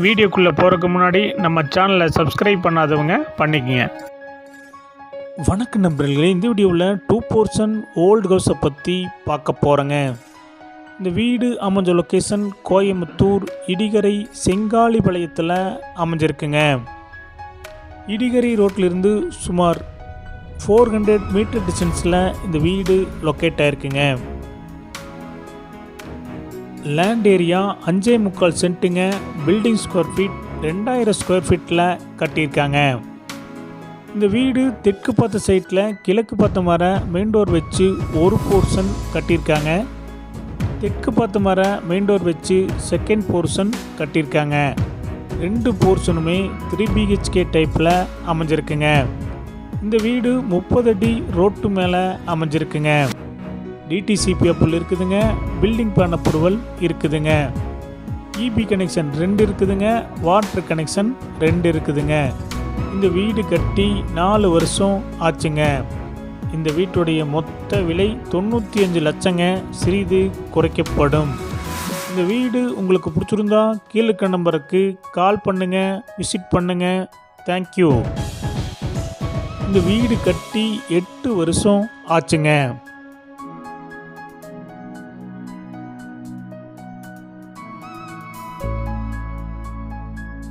வீடியோக்குள்ளே போகிறதுக்கு முன்னாடி நம்ம சேனலை சப்ஸ்கிரைப் பண்ணாதவங்க பண்ணிக்கங்க. வணக்கம் நண்பர்களே, இந்த வீடியோவில் 2 போர்ஷன் ஓல்டு ஹவுஸை பற்றி பார்க்க போகிறேங்க. இந்த வீடு அமைஞ்ச லொக்கேஷன் கோயம்புத்தூர் இடிகரை செங்காலிபாளையத்தில் அமைஞ்சிருக்குங்க. இடிகரை ரோட்டிலிருந்து சுமார் 400 மீட்டர் டிஸ்டன்ஸில் இந்த வீடு லொக்கேட் ஆகிருக்குங்க. லேண்ட் ஏரியா 5.25 சென்ட்டுங்க. பில்டிங் ஸ்கொயர் ஃபீட் 2000 ஸ்கொயர் ஃபீட்டில் கட்டியிருக்காங்க. இந்த வீடு தெற்கு பார்த்த சைட்டில் கிழக்கு பார்த்த மர மெயின் டோர் வச்சு ஒரு போர்ஷன் கட்டியிருக்காங்க. தெற்கு பார்த்த மர மெயின் டோர் வச்சு செகண்ட் போர்ஷன் கட்டியிருக்காங்க. 2 போர்ஷனுமே 3 BHK டைப்பில் அமைஞ்சிருக்குங்க. இந்த வீடு 30 அடி ரோட்டு மேலே அமைஞ்சிருக்குங்க. டிடிசிபி அப்ரூவல் இருக்குதுங்க. பில்டிங் பிளான் அப்ரூவல் இருக்குதுங்க. இபி கனெக்ஷன் 2 இருக்குதுங்க. வாட்டர் கனெக்ஷன் 2 இருக்குதுங்க. இந்த வீடு கட்டி 4 வருஷம் ஆச்சுங்க. இந்த வீட்டுடைய மொத்த விலை 95 லட்சங்க. சிறிது குறைக்கப்படும். இந்த வீடு உங்களுக்கு பிடிச்சிருந்தா கீழே நம்பருக்கு கால் பண்ணுங்க, விசிட் பண்ணுங்க. தேங்க்யூ. இந்த வீடு கட்டி 8 வருஷம் ஆச்சுங்க.